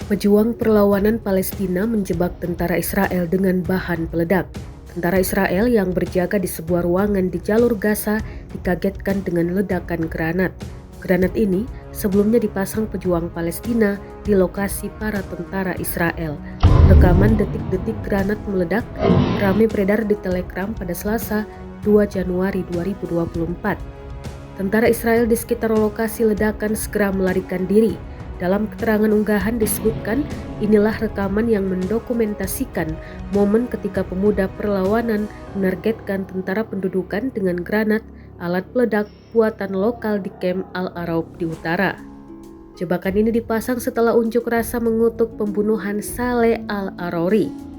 Pejuang perlawanan Palestina menjebak tentara Israel dengan bahan peledak. Tentara Israel yang berjaga di sebuah ruangan di jalur Gaza dikagetkan dengan ledakan granat. Granat ini sebelumnya dipasang pejuang Palestina di lokasi para tentara Israel. Rekaman detik-detik granat meledak ramai beredar di Telegram pada Selasa 2 Januari 2024. Tentara Israel di sekitar lokasi ledakan segera melarikan diri. Dalam keterangan unggahan disebutkan, inilah rekaman yang mendokumentasikan momen ketika pemuda perlawanan menargetkan tentara pendudukan dengan granat alat peledak buatan lokal di Camp Al-Arab di utara. Jebakan ini dipasang setelah unjuk rasa mengutuk pembunuhan Saleh Al-Arori.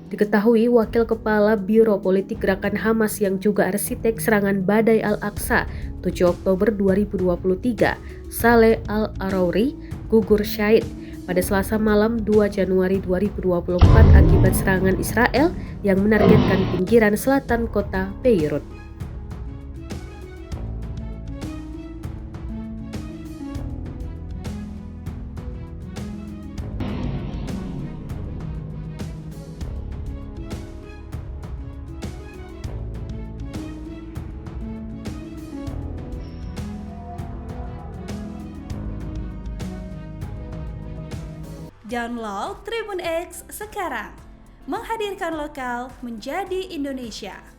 Diketahui Wakil Kepala Biro Politik Gerakan Hamas yang juga arsitek serangan Badai Al-Aqsa 7 Oktober 2023, Saleh Al-Arori, gugur syahid pada Selasa malam 2 Januari 2024 akibat serangan Israel yang menargetkan pinggiran selatan kota Beirut. Download Tribun X sekarang, menghadirkan lokal menjadi Indonesia.